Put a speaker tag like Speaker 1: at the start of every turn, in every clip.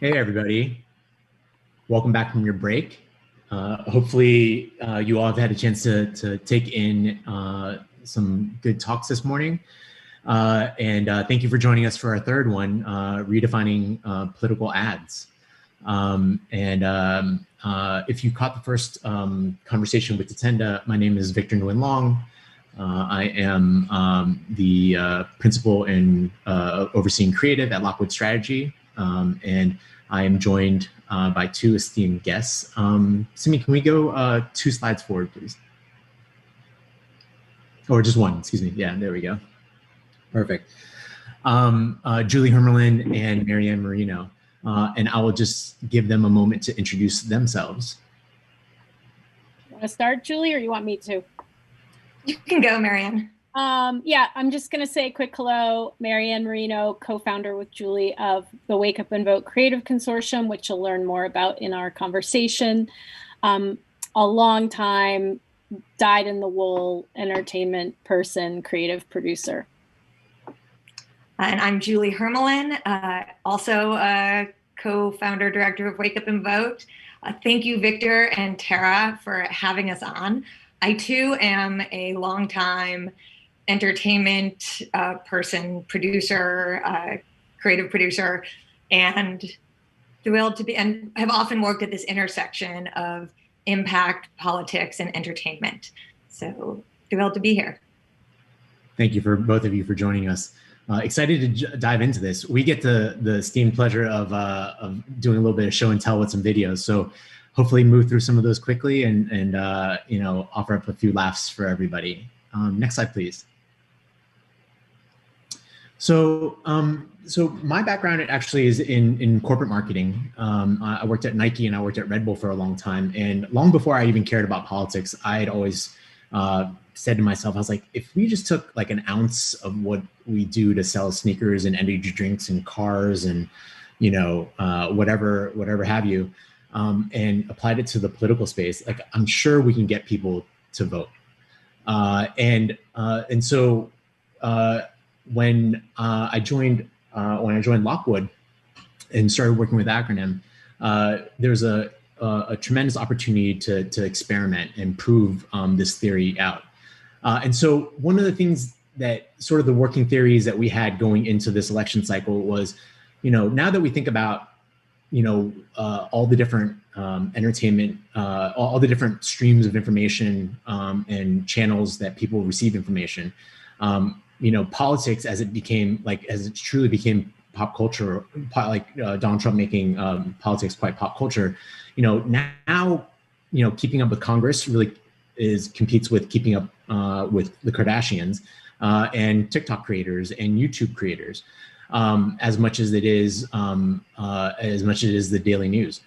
Speaker 1: Hey, everybody. Welcome back from your break. Hopefully, you all have had a chance to take in some good talks this morning. And thank you for joining us for our third one, Redefining Political Ads. If you caught the first conversation with Tatenda, my name is Victor Nguyen Long. I am the principal in overseeing creative at Lockwood Strategy. And I am joined by two esteemed guests. Simi, can we go 2 slides forward, please? Or just one, excuse me. Yeah, there we go. Perfect. Julie Hermelin and Marianne Marino. And I will just give them a moment to introduce themselves.
Speaker 2: You want to start, Julie, or you want me to?
Speaker 3: You can go, Marianne.
Speaker 2: Yeah, I'm just going to say a quick hello. Marianne Marino, co-founder with Julie of the Wake Up and Vote Creative Consortium, which you'll learn more about in our conversation. A long time, dyed-in-the-wool entertainment person, creative producer.
Speaker 3: And I'm Julie Hermelin, also a co-founder, director of Wake Up and Vote. Thank you, Victor and Tara, for having us on. I too am a longtime entertainment person, producer, creative producer, and thrilled to be, and have often worked at this intersection of impact, politics, and entertainment. So thrilled to be here.
Speaker 1: Thank you for both of you for joining us. Excited to dive into this. We get the esteemed pleasure of doing a little bit of show and tell with some videos. So hopefully move through some of those quickly and offer up a few laughs for everybody. Next slide, please. So my background actually is in corporate marketing. I worked at Nike and I worked at Red Bull for a long time. And long before I even cared about politics, I had always said to myself, I was like, if we just took like an ounce of what we do to sell sneakers and energy drinks and cars and, whatever have you, and applied it to the political space, like I'm sure we can get people to vote. So when I joined Lockwood and started working with Acronym, there's a tremendous opportunity to experiment and prove this theory out. And so one of the things that sort of the working theories that we had going into this election cycle was, now that we think about, all the different entertainment, all the different streams of information and channels that people receive information, politics as it truly became pop culture, like Donald Trump making politics quite pop culture, now, keeping up with Congress really competes with keeping up with the Kardashians and TikTok creators and YouTube creators as much as it is the daily news.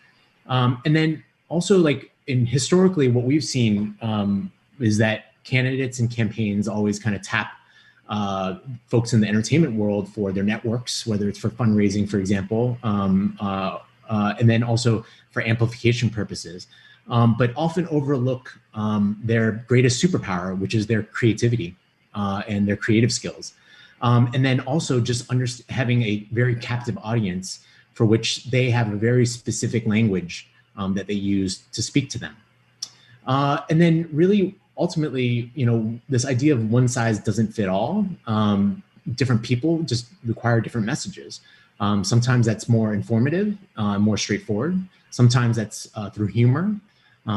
Speaker 1: And then also historically what we've seen is that candidates and campaigns always kind of tap folks in the entertainment world for their networks, whether it's for fundraising, for example, and then also for amplification purposes, but often overlook their greatest superpower, which is their creativity and their creative skills. And then also just having a very captive audience for which they have a very specific language that they use to speak to them. And then really, ultimately, this idea of one size doesn't fit all. Different people just require different messages. Sometimes that's more informative, more straightforward. Sometimes that's through humor.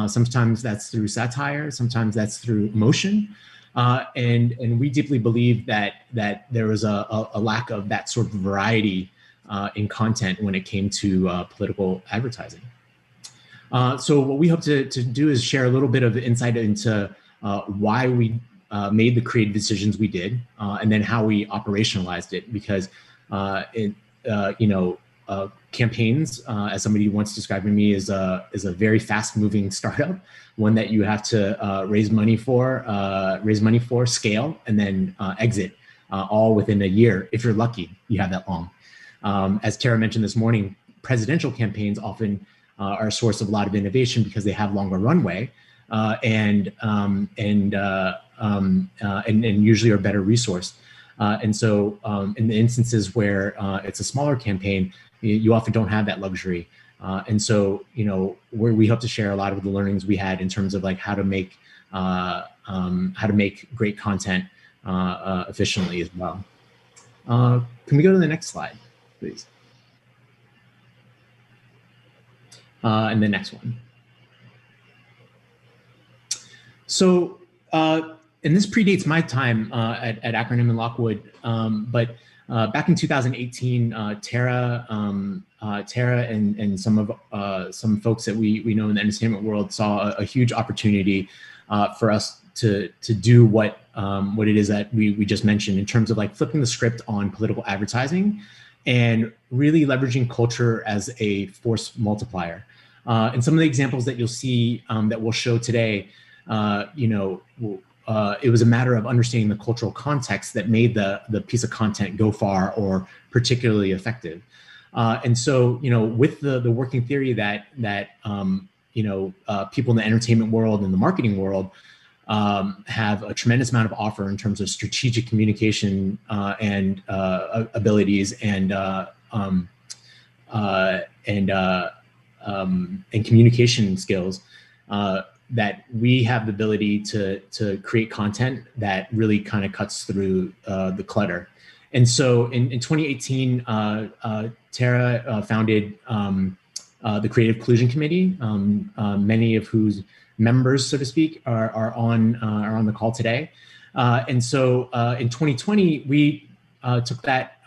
Speaker 1: Sometimes that's through satire. Sometimes that's through emotion. And we deeply believe that there was a lack of that sort of variety in content when it came to political advertising. So what we hope to do is share a little bit of insight into why we made the creative decisions we did, and then how we operationalized it. Because campaigns, as somebody once described to me, is a very fast-moving startup, one that you have to raise money for, scale, and then exit all within a year. If you're lucky, you have that long. As Tara mentioned this morning, presidential campaigns often are a source of a lot of innovation because they have longer runway and usually are better resourced. And so in the instances where it's a smaller campaign, you often don't have that luxury. And so, we hope to share a lot of the learnings we had in terms of like how to make great content efficiently as well. Can we go to the next slide, please? And the next one. So, and this predates my time at Acronym and Lockwood, but back in 2018, Tara and some folks that we know in the entertainment world saw a huge opportunity for us to do what it is that we just mentioned in terms of like flipping the script on political advertising and really leveraging culture as a force multiplier. And some of the examples that you'll see that we'll show today, it was a matter of understanding the cultural context that made the piece of content go far or particularly effective. And so, with the working theory that people in the entertainment world and the marketing world have a tremendous amount of offer in terms of strategic communication and abilities and communication skills, that we have the ability to create content that really kind of cuts through the clutter. And so in 2018, Tara founded the Creative Collusion Committee, many of whose members, so to speak, are on the call today. And so in 2020, we took that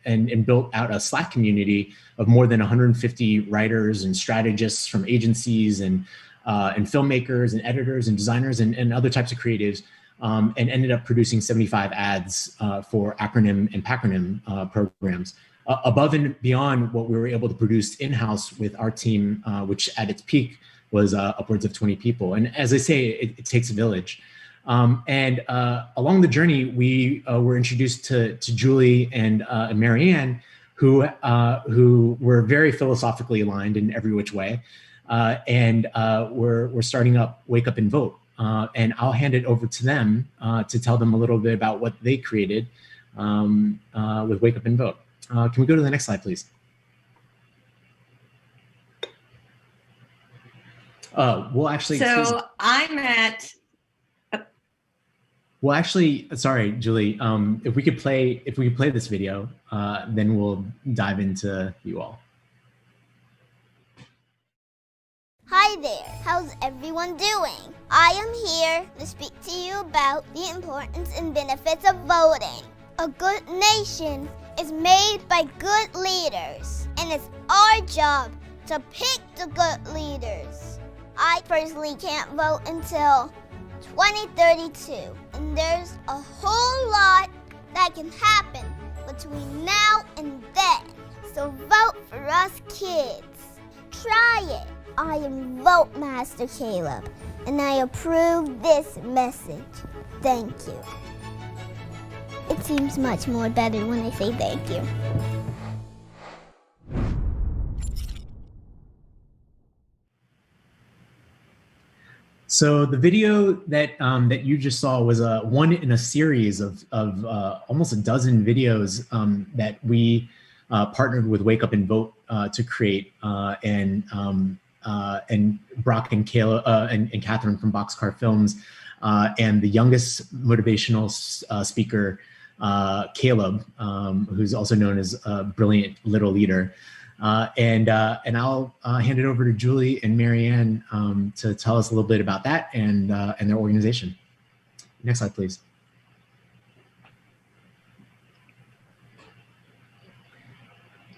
Speaker 1: and built out a Slack community of more than 150 writers and strategists from agencies and filmmakers and editors and designers and other types of creatives, and ended up producing 75 ads for Acronym and Pacronym programs, above and beyond what we were able to produce in-house with our team, which at its peak was upwards of 20 people. And as I say, it takes a village. And along the journey, we were introduced to Julie and Marianne, who were very philosophically aligned in every which way. And we're starting up Wake Up and Vote. And I'll hand it over to them to tell them a little bit about what they created with Wake Up and Vote. Can we go to the next slide, please? We'll actually.
Speaker 3: So I'm at.
Speaker 1: Well, actually, sorry, Julie. If we could play this video, then we'll dive into you all.
Speaker 4: Hi there, how's everyone doing? I am here to speak to you about the importance and benefits of voting. A good nation is made by good leaders, and it's our job to pick the good leaders. I personally can't vote until 2032, and there's a whole lot that can happen between now and then. So vote for us kids. Try it. I am Vote Master Caleb, and I approve this message. Thank you. It seems much more better when I say thank you.
Speaker 1: So the video that that you just saw was one in a series of almost a dozen videos that we partnered with Wake Up and Vote to create, and Brock and Kayla and Catherine from Boxcar Films, and the youngest motivational speaker, Caleb, who's also known as a brilliant little leader. And I'll hand it over to Julie and Marianne to tell us a little bit about that and their organization. Next slide, please.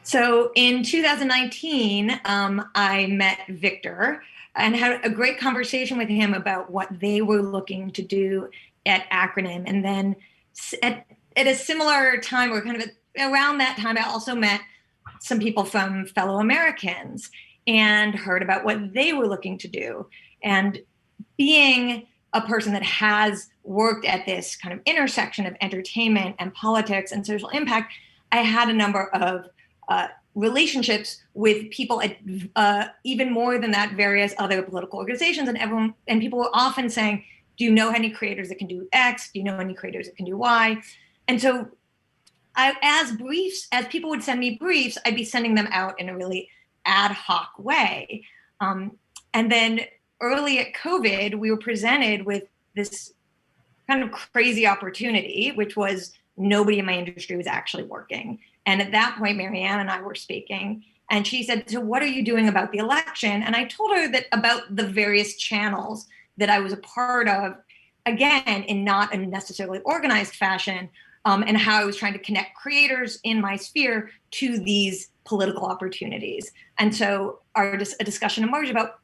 Speaker 3: So in 2019, I met Victor and had a great conversation with him about what they were looking to do at Acronym. And then at a similar time, or kind of around that time, I also met some people from fellow Americans and heard about what they were looking to do. And being a person that has worked at this kind of intersection of entertainment and politics and social impact, I had a number of relationships with people at even more than that, various other political organizations, and people were often saying, do you know any creators that can do X? Do you know any creators that can do Y? And so as people would send me briefs, I'd be sending them out in a really ad hoc way. And then early at COVID, we were presented with this kind of crazy opportunity, which was nobody in my industry was actually working. And at that point, Marianne and I were speaking, and she said, so what are you doing about the election? And I told her that about the various channels that I was a part of, again, in not a necessarily organized fashion, and how I was trying to connect creators in my sphere to these political opportunities. And so a discussion emerged about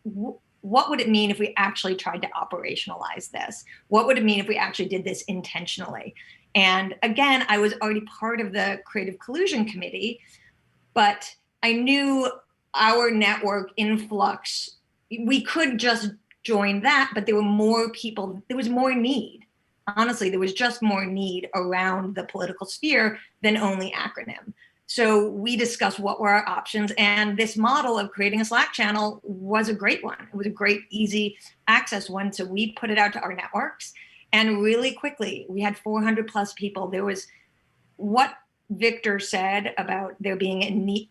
Speaker 3: what would it mean if we actually tried to operationalize this? What would it mean if we actually did this intentionally? And again, I was already part of the Creative Collusion Committee, but I knew our network influx, we could just join that, but there were more people, there was more need. Honestly, there was just more need around the political sphere than only acronym. So we discussed what were our options, and this model of creating a Slack channel was a great one. It was a great, easy access one. So we put it out to our networks, and really quickly, we had 400 plus people. There was what Victor said about there being a need,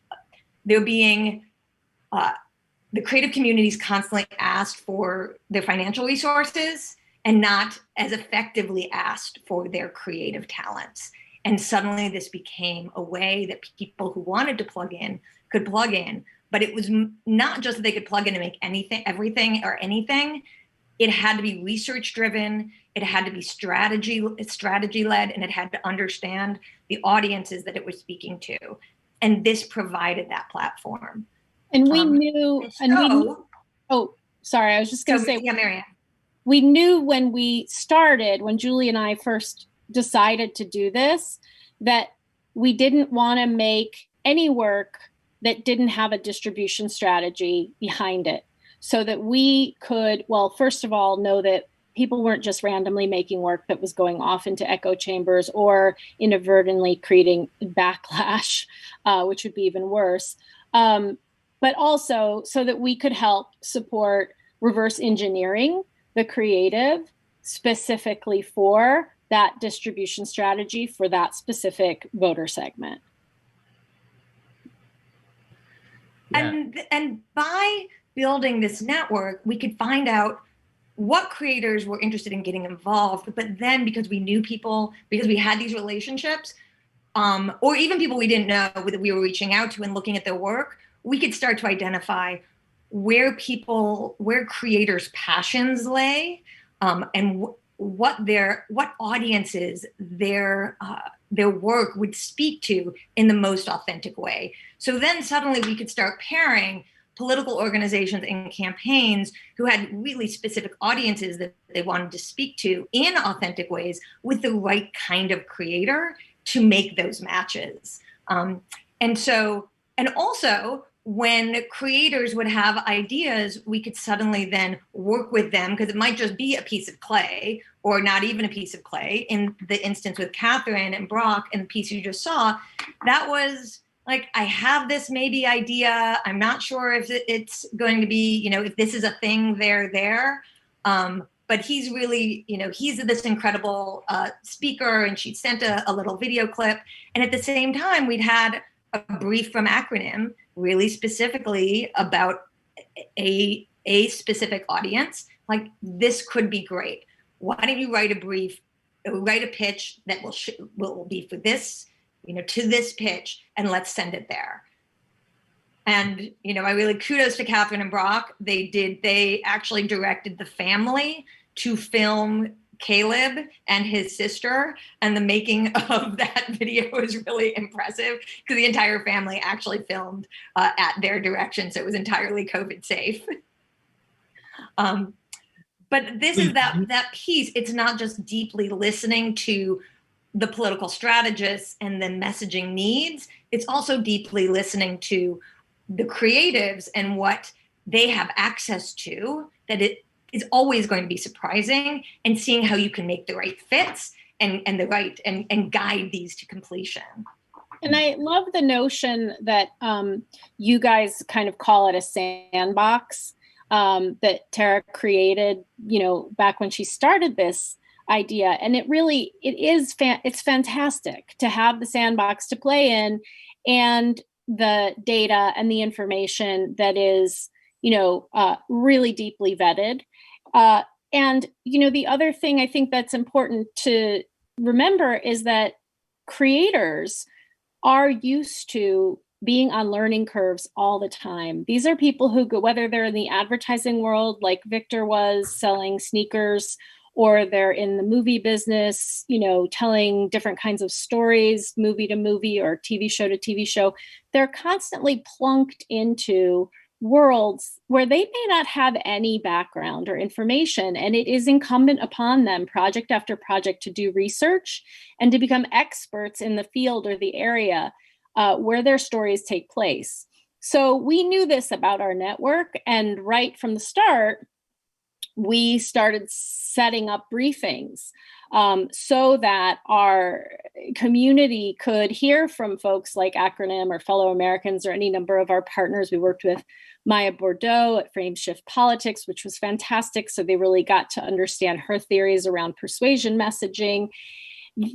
Speaker 3: the creative communities constantly asked for their financial resources and not as effectively asked for their creative talents. And suddenly this became a way that people who wanted to plug in could plug in. But it was not just that they could plug in and make anything, everything or anything. It had to be research driven. It had to be strategy led, and it had to understand the audiences that it was speaking to. And this provided that platform.
Speaker 2: And we knew, oh, sorry, I was just going to say,
Speaker 3: yeah, Marianne.
Speaker 2: We knew when we started, when Julie and I first decided to do this, that we didn't want to make any work that didn't have a distribution strategy behind it, so that we could, well, first of all, know that people weren't just randomly making work that was going off into echo chambers or inadvertently creating backlash, which would be even worse. But also so that we could help support reverse engineering the creative specifically for that distribution strategy for that specific voter segment.
Speaker 1: Yeah.
Speaker 3: And by building this network, we could find out what creators were interested in getting involved. But then because we knew people, because we had these relationships, or even people we didn't know that we were reaching out to and looking at their work, we could start to identify where creators' passions lay, and what audiences their work would speak to in the most authentic way. So then suddenly we could start pairing political organizations and campaigns who had really specific audiences that they wanted to speak to in authentic ways with the right kind of creator to make those matches. And also, when creators would have ideas, we could suddenly then work with them, because it might just be a piece of clay or not even a piece of clay. In the instance with Catherine and Brock and the piece you just saw, that was like, I have this maybe idea. I'm not sure if it's going to be, if this is a thing there. But he's really, he's this incredible speaker, and she sent a little video clip. And at the same time, we'd had a brief from Acronym really specifically about a specific audience. Like, this could be great. Why don't you write a pitch that will be for this, to this pitch, and let's send it there. And, I really kudos to Catherine and Brock. They actually directed the family to film Caleb and his sister, and the making of that video is really impressive because the entire family actually filmed at their direction, so it was entirely COVID safe. But this is that piece. It's not just deeply listening to the political strategists and the messaging needs. It's also deeply listening to the creatives and what they have access to, that it is always going to be surprising, and seeing how you can make the right fits and guide these to completion.
Speaker 2: And I love the notion that you guys kind of call it a sandbox that Tara created, back when she started this idea. And it's fantastic to have the sandbox to play in, and the data and the information that is, really deeply vetted. And, the other thing I think that's important to remember is that creators are used to being on learning curves all the time. These are people who go, whether they're in the advertising world, like Victor was selling sneakers, or they're in the movie business, telling different kinds of stories, movie to movie or TV show to TV show. They're constantly plunked into worlds where they may not have any background or information. And it is incumbent upon them, project after project, to do research and to become experts in the field or the area where their stories take place. So we knew this about our network, and right from the start, we started setting up briefings so that our community could hear from folks like Acronym or Fellow Americans or any number of our partners. We worked with Maya Bordeaux at Frame Shift Politics, which was fantastic. So they really got to understand her theories around persuasion messaging.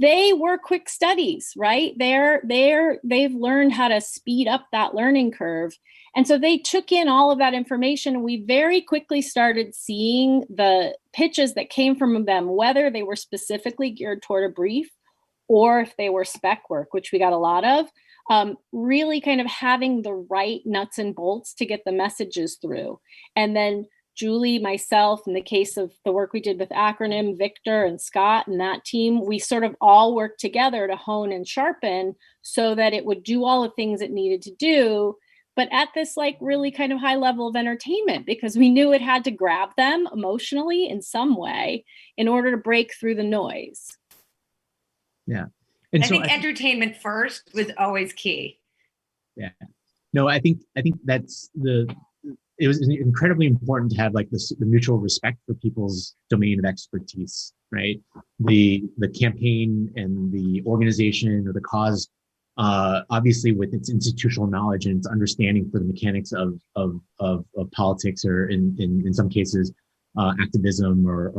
Speaker 2: They were quick studies, right? They've learned how to speed up that learning curve. And so they took in all of that information. We very quickly started seeing the pitches that came from them, whether they were specifically geared toward a brief or if they were spec work, which we got a lot of, really kind of having the right nuts and bolts to get the messages through. And then Julie, myself, in the case of the work we did with Acronym, Victor and Scott and that team, we sort of all worked together to hone and sharpen so that it would do all the things it needed to do, but at this really kind of high level of entertainment, because we knew it had to grab them emotionally in some way in order to break through the noise.
Speaker 1: Yeah.
Speaker 3: And I think entertainment first was always key.
Speaker 1: Yeah. No, I think it was incredibly important to have the mutual respect for people's domain of expertise, right? The campaign and the organization or the cause, obviously with its institutional knowledge and its understanding for the mechanics of politics, or in some cases, activism or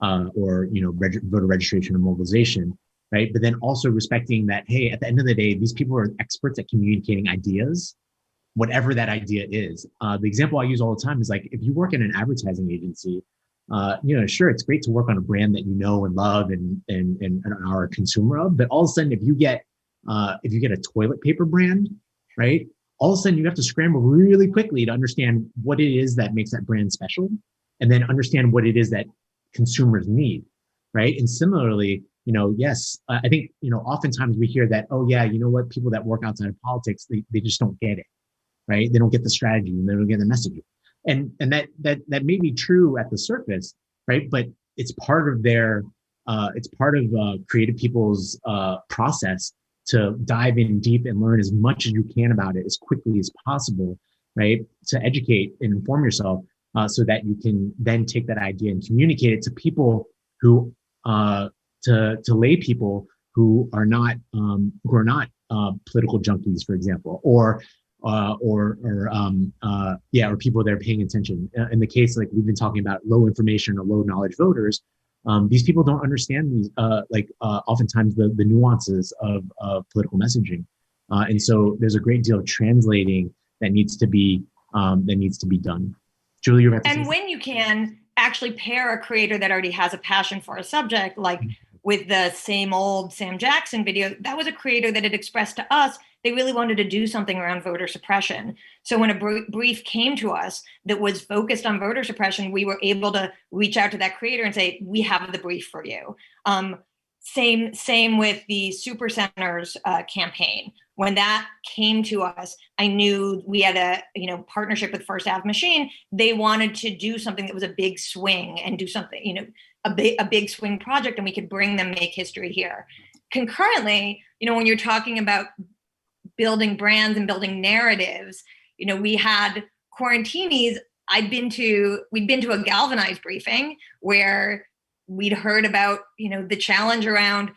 Speaker 1: voter registration or mobilization, right? But then also respecting that, hey, at the end of the day, these people are experts at communicating ideas, whatever that idea is. The example I use all the time is if you work in an advertising agency, sure, it's great to work on a brand that you know and love and are a consumer of, but all of a sudden, if you get a toilet paper brand, right, all of a sudden you have to scramble really quickly to understand what it is that makes that brand special, and then understand what it is that consumers need, right? And similarly, yes, I think, oftentimes we hear that, oh yeah, people that work outside of politics, they just don't get it. Right? They don't get the strategy and they don't get the messaging. And that may be true at the surface, right? But it's part of creative people's process to dive in deep and learn as much as you can about it as quickly as possible, right? To educate and inform yourself so that you can then take that idea and communicate it to people who, to lay people who are not political junkies, for example, or people that are paying attention. In the case, we've been talking about low information or low knowledge voters, these people don't understand these, oftentimes the nuances of political messaging. And so there's a great deal of translating that needs to be done. Julie, you're about to say something.
Speaker 3: When you can actually pair a creator that already has a passion for a subject, with the same old Sam Jackson video, that was a creator that had expressed to us they really wanted to do something around voter suppression. So when a brief came to us that was focused on voter suppression, we were able to reach out to that creator and say, we have the brief for you. Same with the Super Centers campaign. When that came to us, I knew we had a partnership with First Ave Machine. They wanted to do something that was a big swing and do something, a big swing project, and we could bring them Make History Here. Concurrently, when you're talking about building brands and building narratives, we had Quarantinis. We'd been to a Galvanize briefing where we'd heard about, the challenge around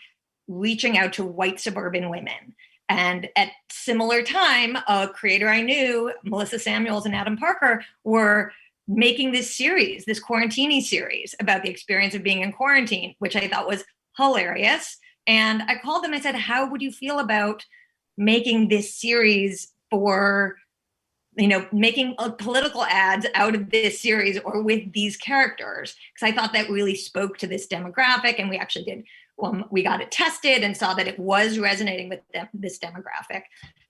Speaker 3: reaching out to white suburban women. And at similar time, a creator I knew, Melissa Samuels and Adam Parker, were making this series, this quarantini series about the experience of being in quarantine, which I thought was hilarious. And I called them, I said, how would you feel about making this series for, making political ads out of this series or with these characters? Because I thought that really spoke to this demographic. And we actually did, we got it tested and saw that it was resonating with this demographic.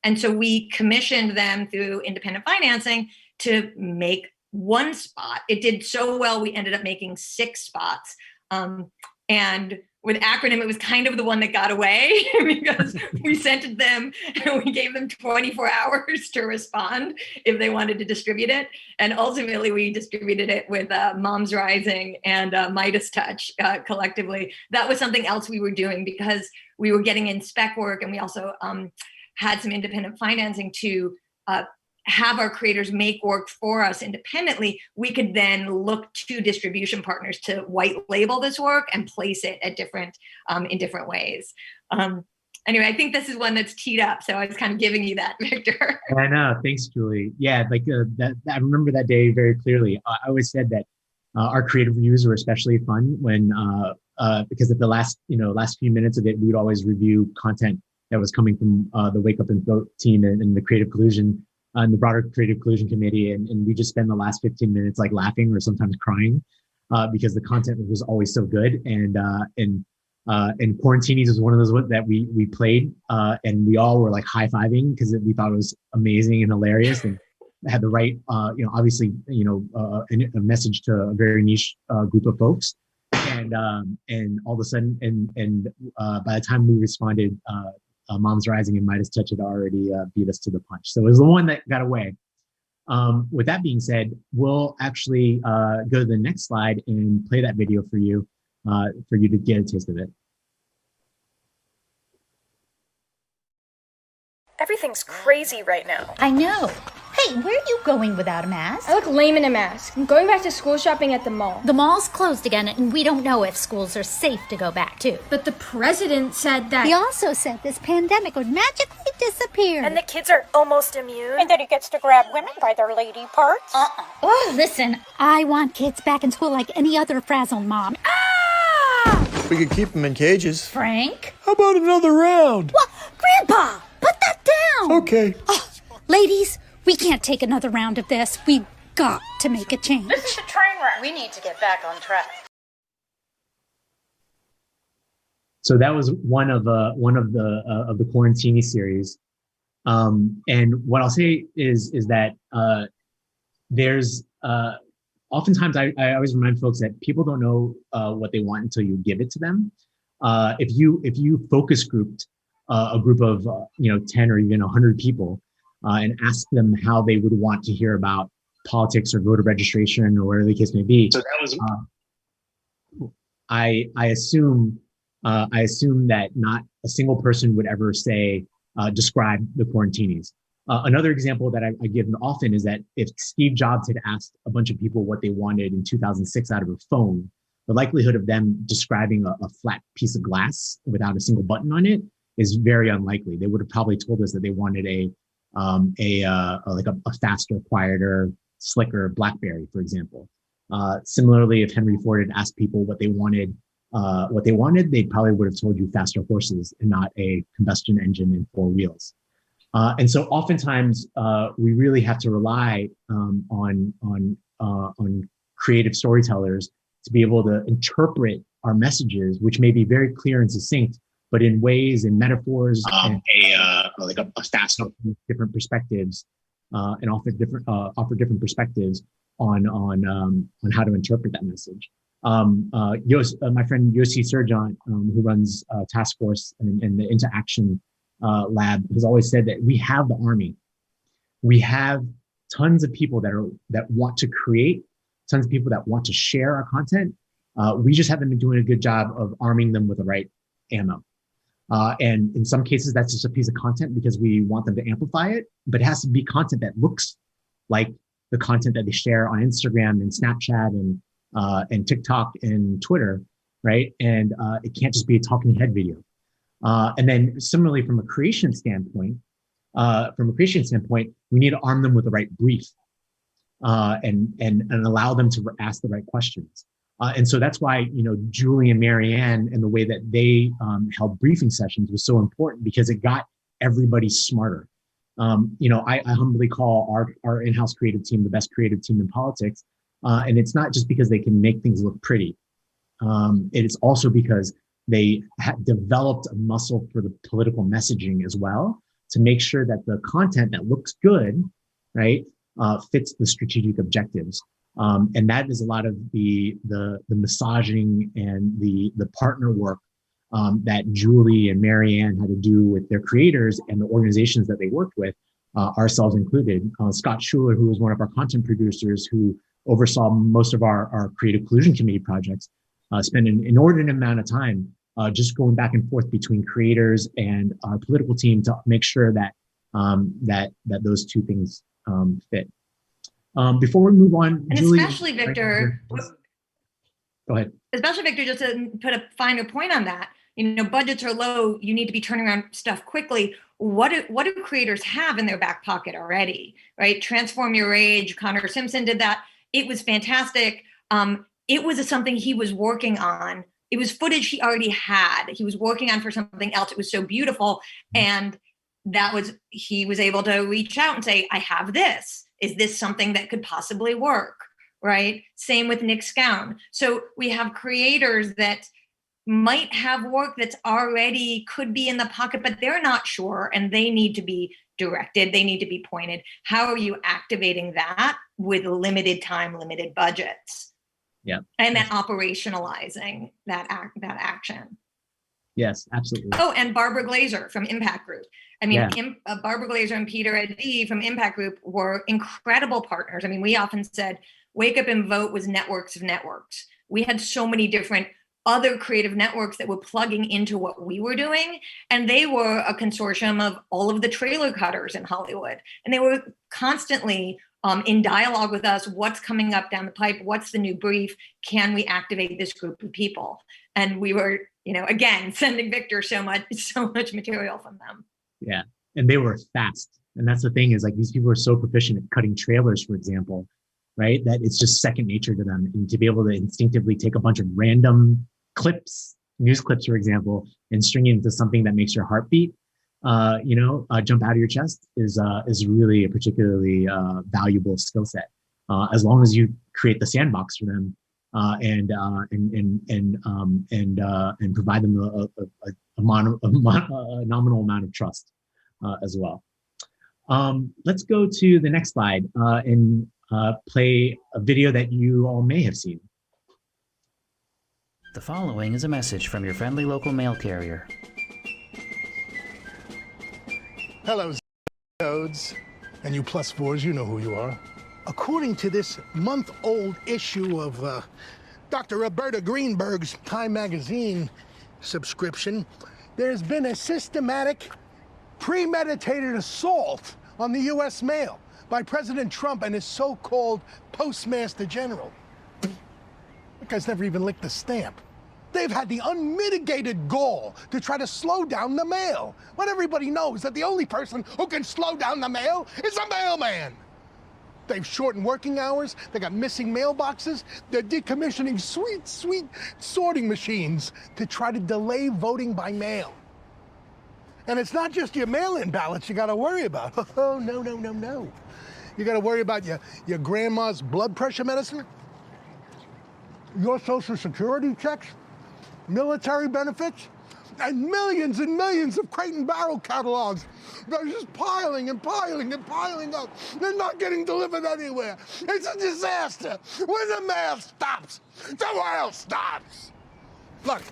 Speaker 3: And so we commissioned them through independent financing to make one spot. It did so well, we ended up making 6 spots. And with Acronym, it was kind of the one that got away because we sent it them and we gave them 24 hours to respond if they wanted to distribute it. And ultimately, we distributed it with Moms Rising and Midas Touch collectively. That was something else we were doing because we were getting in spec work, and we also had some independent financing to have our creators make work for us independently. We could then look to distribution partners to white label this work and place it at in different ways. Anyway, I think this is one that's teed up. So I was kind of giving you that, Victor.
Speaker 1: I know. Thanks, Julie. Yeah, I remember that day very clearly. I always said that our creative reviews were especially fun when because at the last few minutes of it, we would always review content that was coming from the Wake Up and Vote team and the Creative Collusion and the broader Creative Collusion Committee. And we just spend the last 15 minutes like laughing or sometimes crying because the content was always so good. And Quarantinis was one of those that we played and we all were like high-fiving because we thought it was amazing and hilarious and had the right, obviously, a message to a very niche group of folks. And all of a sudden, by the time we responded, Moms Rising and Midas Touch had already beat us to the punch. So it was the one that got away. With that being said, we'll actually go to the next slide and play that video for you to get a taste of it.
Speaker 5: Everything's crazy right now.
Speaker 6: I know. Hey, where are you going without a mask?
Speaker 7: I look lame in a mask. I'm going back to school shopping at the mall.
Speaker 6: The mall's closed again, and we don't know if schools are safe to go back to.
Speaker 7: But the president said that...
Speaker 8: He also said this pandemic would magically disappear.
Speaker 5: And the kids are almost immune.
Speaker 9: And that he gets to grab women by their lady parts.
Speaker 6: Oh, listen, I want kids back in school like any other frazzled mom. Ah!
Speaker 10: We could keep them in cages.
Speaker 6: Frank?
Speaker 10: How about another round?
Speaker 6: What? Grandpa, put that down!
Speaker 10: Okay.
Speaker 6: Oh, ladies, we can't take another round of this. We've got to make a change.
Speaker 9: This is a train wreck.
Speaker 5: We need to get back on track.
Speaker 1: So that was one of the Quarantini series, and what I'll say is that there's oftentimes I always remind folks that people don't know what they want until you give it to them. If you focus grouped a group of 10 or even 100 people and ask them how they would want to hear about politics or voter registration or whatever the case may be. So that was I assume that not a single person would ever say describe the Quarantinis. Another example that I give often is that if Steve Jobs had asked a bunch of people what they wanted in 2006 out of a phone, the likelihood of them describing a flat piece of glass without a single button on it is very unlikely. They would have probably told us that they wanted a faster, quieter, slicker BlackBerry, for example. Similarly, if Henry Ford had asked people what they wanted, they probably would have told you faster horses and not a combustion engine and 4 wheels. And so oftentimes we really have to rely on creative storytellers to be able to interpret our messages, which may be very clear and succinct, but in ways and metaphors and a fast different perspectives and offer different perspectives on how to interpret that message. My friend Yossi Serjan, who runs Task Force and the Into Action Lab, has always said that we have the army. We have tons of people that want to create, tons of people that want to share our content. We just haven't been doing a good job of arming them with the right ammo. And in some cases, that's just a piece of content because we want them to amplify it, but it has to be content that looks like the content that they share on Instagram and Snapchat and TikTok and Twitter, right? And it can't just be a talking head video. And then similarly, from a creation standpoint, we need to arm them with the right brief. and allow them to ask the right questions. And so that's why, Julie and Marianne and the way that they held briefing sessions was so important, because it got everybody smarter. I humbly call our in-house creative team the best creative team in politics. And it's not just because they can make things look pretty. It is also because they developed a muscle for the political messaging as well, to make sure that the content that looks good, right, fits the strategic objectives. And that is a lot of the massaging and the partner work that Julie and Marianne had to do with their creators and the organizations that they worked with, ourselves included. Scott Schuler, who was one of our content producers who oversaw most of our Creative Collusion Committee projects, spent an inordinate amount of time just going back and forth between creators and our political team to make sure that that those two things fit. Before we move on,
Speaker 3: and
Speaker 1: Julie,
Speaker 3: especially Victor,
Speaker 1: go ahead.
Speaker 3: Especially Victor, just to put a finer point on that, budgets are low. You need to be turning around stuff quickly. What do creators have in their back pocket already, right? Transform Your Age. Connor Simpson did that. It was fantastic. It was something he was working on. It was footage he already had. He was working on for something else. It was so beautiful. And he was able to reach out and say, I have this. Is this something that could possibly work, right? Same with Nick Scown. So we have creators that might have work that's already could be in the pocket, but they're not sure, and they need to be directed. They need to be pointed. How are you activating that with limited time, limited budgets?
Speaker 1: Yeah.
Speaker 3: And then operationalizing that action.
Speaker 1: Yes, absolutely.
Speaker 3: Oh, and Barbara Glazer from Impact Group. I mean, yeah. Barbara Glazer and Peter Eddy from Impact Group were incredible partners. I mean, we often said Wake Up and Vote was networks of networks. We had so many different other creative networks that were plugging into what we were doing. And they were a consortium of all of the trailer cutters in Hollywood. And they were constantly in dialogue with us. What's coming up down the pipe? What's the new brief? Can we activate this group of people? And we were, again, sending Victor so much material from them.
Speaker 1: Yeah. And they were fast. And that's the thing, is like, these people are so proficient at cutting trailers, for example, right? That it's just second nature to them. And to be able to instinctively take a bunch of random clips, news clips, for example, and string it into something that makes your heart beat, jump out of your chest is really a particularly valuable skill set. As long as you create the sandbox for them and provide them a nominal amount of trust as well. Let's go to the next slide and play a video that you all may have seen.
Speaker 11: The following is a message from your friendly local mail carrier.
Speaker 12: Hello, Zodes, and you plus fours, you know who you are. According to this month-old issue of Dr. Roberta Greenberg's Time Magazine subscription, there's been a systematic, premeditated assault on the U.S. mail by President Trump and his so-called Postmaster General. That guy's never even licked a stamp. They've had the unmitigated gall to try to slow down the mail, when everybody knows that the only person who can slow down the mail is a mailman. They've shortened working hours, they got missing mailboxes, they're decommissioning sweet sorting machines to try to delay voting by mail. And it's not just your mail-in ballots you gotta worry about. Oh, no. You gotta worry about your grandma's blood pressure medicine, your Social Security checks, military benefits, and millions of crate and barrel catalogs that are just piling and piling and piling up. They're not getting delivered anywhere. It's a disaster. When the mail stops, the world stops. Look,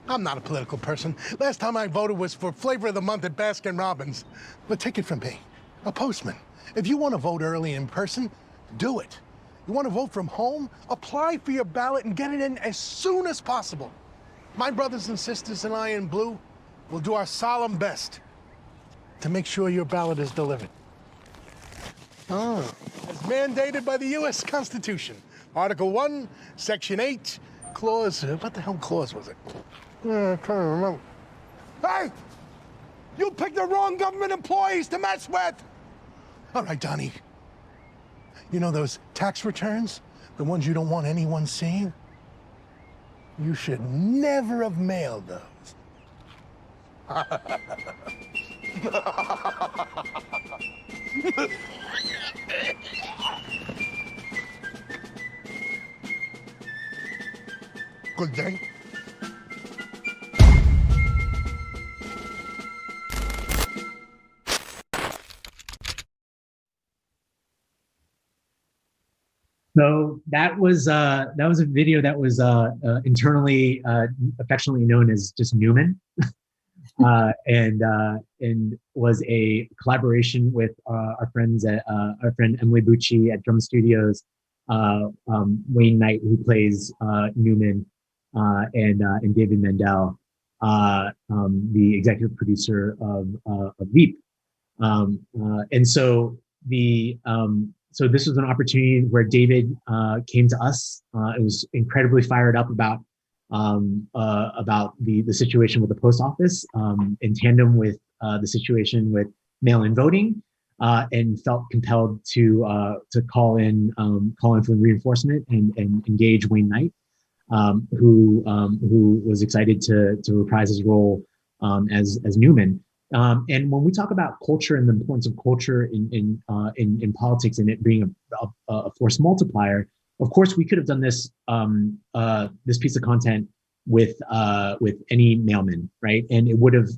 Speaker 12: I'm not a political person. Last time I voted was for Flavor of the Month at Baskin-Robbins. But take it from me, a postman. If you want to vote early in person, do it. You want to vote from home? Apply for your ballot and get it in as soon as possible. My brothers and sisters and I in blue will do our solemn best to make sure your ballot is delivered. As mandated by the U.S. Constitution. Article 1, Section 8, Clause... what the hell clause was it? I'm trying to remember. Hey! You picked the wrong government employees to mess with! All right, Donnie. You know those tax returns? The ones you don't want anyone seeing? You should never have mailed those. Good day.
Speaker 1: So that was a video that was internally affectionately known as just Newman, and was a collaboration with our friend Emily Bucci at Drum Studios, Wayne Knight, who plays Newman, and David Mandel, the executive producer of Veep. And so so this was an opportunity where David came to us. It was incredibly fired up about the situation with the post office, in tandem with the situation with mail-in voting, and felt compelled to call in for reinforcement and engage Wayne Knight, who was excited to reprise his role as Newman. And when we talk about culture and the importance of culture in politics and it being a force multiplier, of course we could have done this this piece of content with any mailman, right? And it would have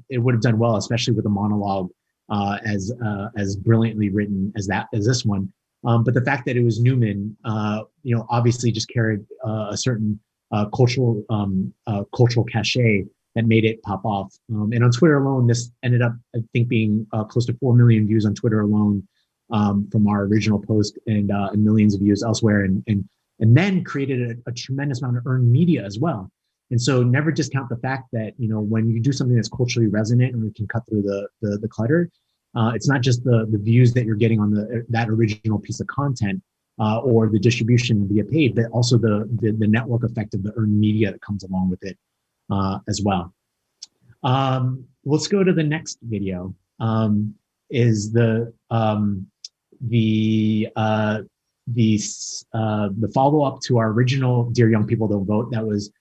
Speaker 1: done well, especially with a monologue as brilliantly written as this one. But the fact that it was Newman, obviously just carried a certain cultural cachet that made it pop off. And on Twitter alone, this ended up, I think, being close to 4 million views on Twitter alone from our original post, and millions of views elsewhere, and then created a tremendous amount of earned media as well. And so never discount the fact that, when you do something that's culturally resonant and we can cut through the clutter, it's not just the views that you're getting on that original piece of content or the distribution via paid, but also the network effect of the earned media that comes along with it. As well. Let's go to the next video. Is the follow-up to our original "Dear Young People Don't Vote" that was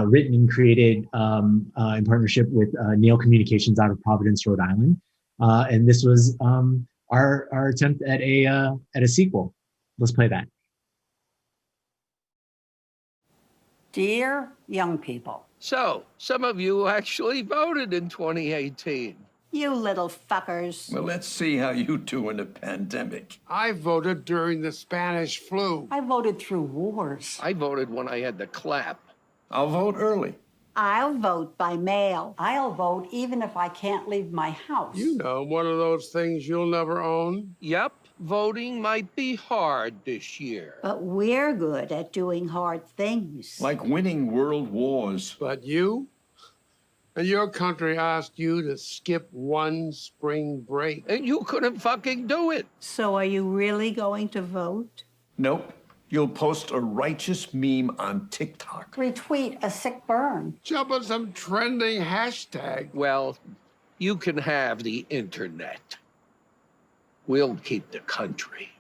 Speaker 1: written and created in partnership with Neil Communications out of Providence, Rhode Island, and this was our attempt at a sequel. Let's play that.
Speaker 13: Dear young people.
Speaker 14: So, some of you actually voted in 2018.
Speaker 13: You little fuckers.
Speaker 15: Well, let's see how you do in a pandemic.
Speaker 16: I voted during the Spanish flu.
Speaker 13: I voted through wars.
Speaker 14: I voted when I had the clap.
Speaker 15: I'll vote early.
Speaker 13: I'll vote by mail. I'll vote even if I can't leave my house.
Speaker 16: You know, one of those things you'll never own.
Speaker 14: Yep, voting might be hard this year.
Speaker 13: But we're good at doing hard things.
Speaker 15: Like winning world wars.
Speaker 16: But you? And your country asked you to skip one spring break.
Speaker 14: And you couldn't fucking do it.
Speaker 13: So are you really going to vote?
Speaker 15: Nope. You'll post a righteous meme on TikTok.
Speaker 13: Retweet a sick burn.
Speaker 16: Jump on some trending hashtag.
Speaker 14: Well, you can have the internet. We'll keep the country.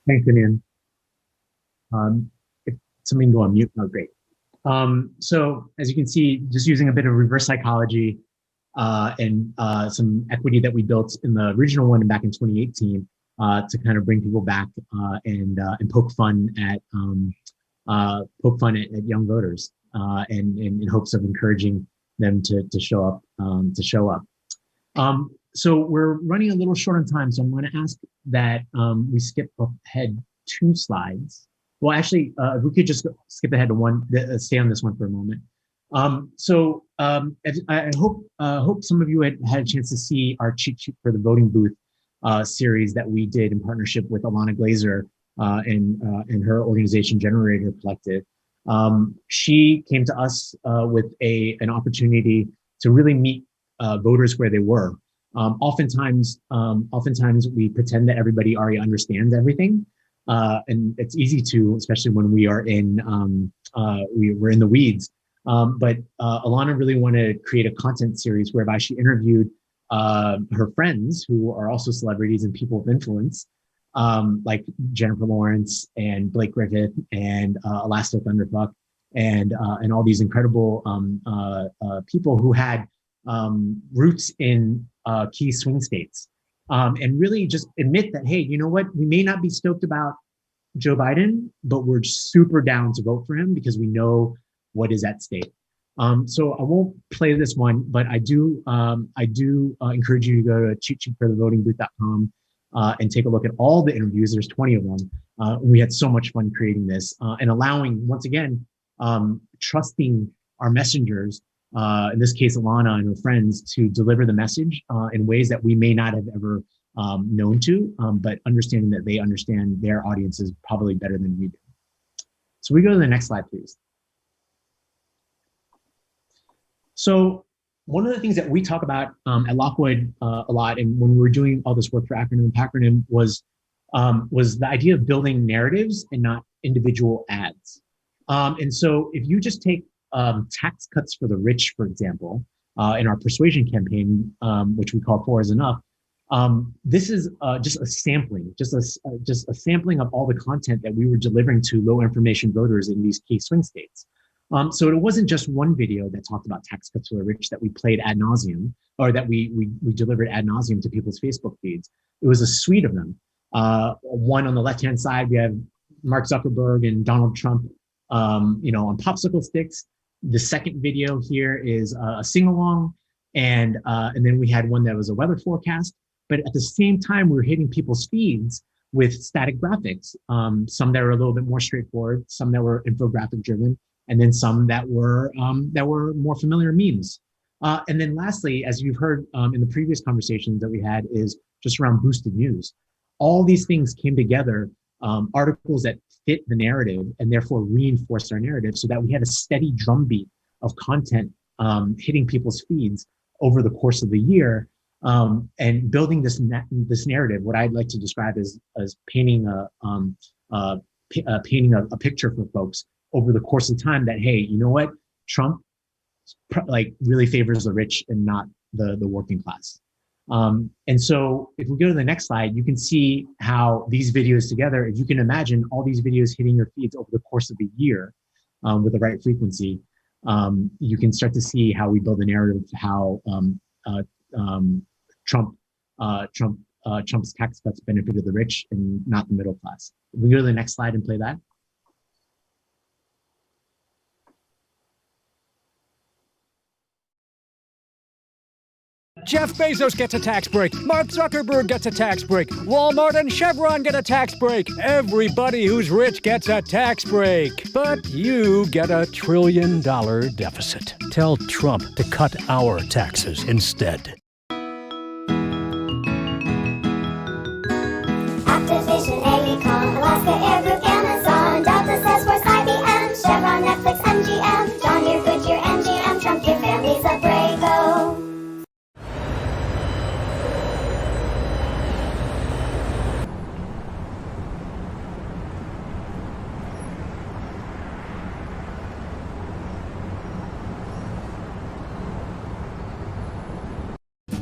Speaker 1: Thanks, Vivian. If somebody can go on mute, oh, great. So as you can see, just using a bit of reverse psychology and some equity that we built in the original one back in 2018 to kind of bring people back and poke fun at young voters and in hopes of encouraging them to show up. So we're running a little short on time, so I'm going to ask that we skip ahead 2 slides. Well, actually, if we could just skip ahead to one, stay on this one for a moment. I hope some of you had a chance to see our cheat sheet for the voting booth series that we did in partnership with Alana Glazer and her organization Generator Collective. She came to us with an opportunity to really meet voters where they were. Oftentimes we pretend that everybody already understands everything. and it's easy to, especially when we are in we're in the weeds. But Alana really wanted to create a content series whereby she interviewed her friends who are also celebrities and people of influence, like Jennifer Lawrence and Blake Griffith and Elastic Thunderfuck and all these incredible people who had roots in key swing states, and really just admit that, hey, you know what, we may not be stoked about Joe Biden, but we're super down to vote for him because we know what is at stake. So I won't play this one, but I do encourage you to go to cheatsheetforthevotingbooth.com and take a look at all the interviews. There's 20 of them. We had so much fun creating this and allowing, once again, trusting our messengers, in this case, Alana and her friends, to deliver the message in ways that we may not have ever known to, but understanding that they understand their audiences probably better than we do. So we go to the next slide, please. So one of the things that we talk about at Lockwood a lot, and when we were doing all this work for Acronym and Pacronym, was the idea of building narratives and not individual ads. And so if you just take tax cuts for the rich, for example, in our persuasion campaign, which we call 4 is Enough, this is just a sampling, just a sampling of all the content that we were delivering to low information voters in these key swing states. So it wasn't just one video that talked about tax cuts for the rich that we played ad nauseum, or that we delivered ad nauseum to people's Facebook feeds. It was a suite of them. One on the left-hand side, we have Mark Zuckerberg and Donald Trump, on popsicle sticks. The second video here is a sing-along, and then we had one that was a weather forecast. But at the same time, we were hitting people's feeds with static graphics, some that were a little bit more straightforward, some that were infographic driven, and then some that were more familiar memes. And then lastly, as you've heard in the previous conversations that we had, is just around boosted news. All these things came together, articles that fit the narrative and therefore reinforced our narrative, so that we had a steady drumbeat of content hitting people's feeds over the course of the year, and building this narrative. What I'd like to describe as painting a picture for folks over the course of time that, hey, you know what, Trump really favors the rich and not the working class. And so if we go to the next slide, you can see how these videos together, if you can imagine all these videos hitting your feeds over the course of a year with the right frequency, you can start to see how we build a narrative, how Trump's tax cuts benefited the rich and not the middle class. If we go to the next slide and play that.
Speaker 17: Jeff Bezos gets a tax break. Mark Zuckerberg gets a tax break. Walmart and Chevron get a tax break. Everybody who's rich gets a tax break. But you get a $1 trillion deficit. Tell Trump to cut our taxes instead.
Speaker 18: Activision, Acom, Alaska Air Group, Amazon, Delta, Salesforce, IBM, Chevron, Netflix, MGM, John Deere, Goodyear, MGM, Trump, give families a break, oh.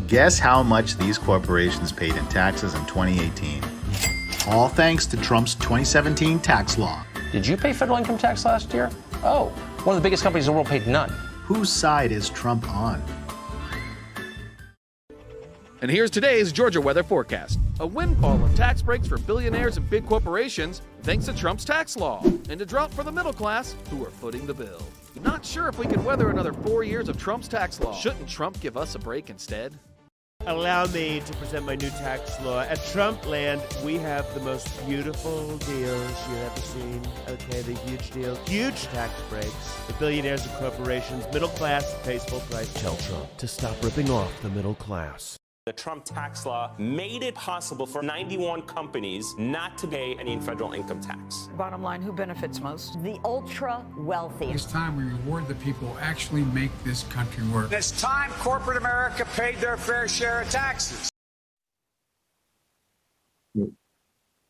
Speaker 19: Guess how much these corporations paid in taxes in 2018? All thanks to Trump's 2017 tax law.
Speaker 20: Did you pay federal income tax last year? Oh, one of the biggest companies in the world paid none.
Speaker 19: Whose side is Trump on?
Speaker 21: And here's today's Georgia weather forecast. A windfall of tax breaks for billionaires and big corporations thanks to Trump's tax law, and a drought for the middle class who are footing the bill. Not sure if we can weather another 4 years of Trump's tax law. Shouldn't Trump give us a break instead?
Speaker 22: Allow me to present my new tax law. At Trump Land, we have the most beautiful deals you've ever seen. Okay, the huge deals. Huge tax breaks. The billionaires and corporations, middle class pays full price. Tell Trump to stop ripping off the middle class.
Speaker 23: The Trump tax law made it possible for 91 companies not to pay any federal income tax.
Speaker 24: Bottom line, who benefits most? The ultra wealthy.
Speaker 25: It's time we reward the people who actually make this country work.
Speaker 26: It's time corporate America paid their fair share of taxes.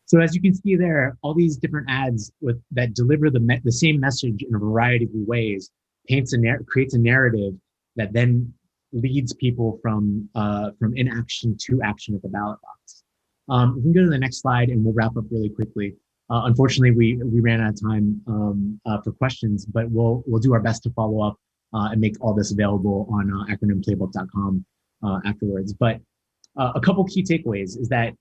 Speaker 1: So as you can see there, all these different ads that deliver the same message in a variety of ways creates a narrative that then leads people from inaction to action at the ballot box. We can go to the next slide and we'll wrap up really quickly. Unfortunately, we ran out of time for questions, but we'll do our best to follow up and make all this available on acronymplaybook.com afterwards. But a couple key takeaways is that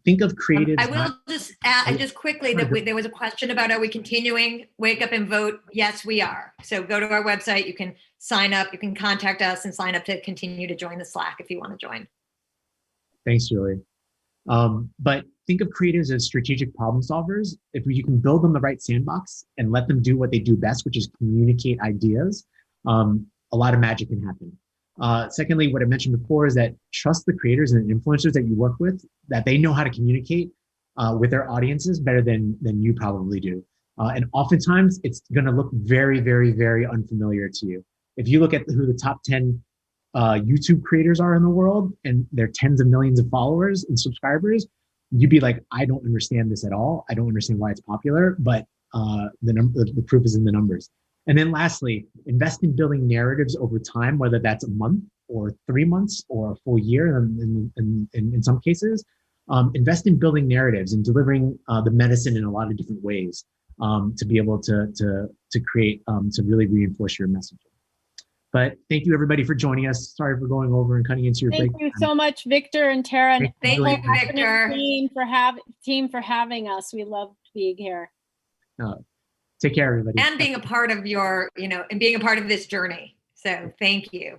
Speaker 1: think of creatives.
Speaker 3: I will just add just quickly that there was a question about, are we continuing Wake Up and Vote? Yes, we are. So go to our website. You can sign up. You can contact us and sign up to continue to join the Slack if you want to join.
Speaker 1: Thanks, Julie. But think of creatives as strategic problem solvers. If you can build them the right sandbox and let them do what they do best, which is communicate ideas, a lot of magic can happen. Secondly, what I mentioned before is that trust the creators and influencers that you work with, that they know how to communicate with their audiences better than you probably do. And oftentimes it's going to look very, very, very unfamiliar to you. If you look at who the top 10 YouTube creators are in the world and they're tens of millions of followers and subscribers, you'd be like, I don't understand this at all. I don't understand why it's popular, but the proof is in the numbers. And then lastly, invest in building narratives over time, whether that's a month or 3 months or a full year in some cases. Invest in building narratives and delivering the medicine in a lot of different ways to be able to create, to really reinforce your messaging. But thank you everybody for joining us. Sorry for going over and cutting into your break.
Speaker 2: Thank you so much, Victor and Tara, and
Speaker 3: thank you, Victor.
Speaker 2: Team for having us. We loved being here.
Speaker 1: Take care, everybody.
Speaker 3: And being a part of and being a part of this journey. So thank you.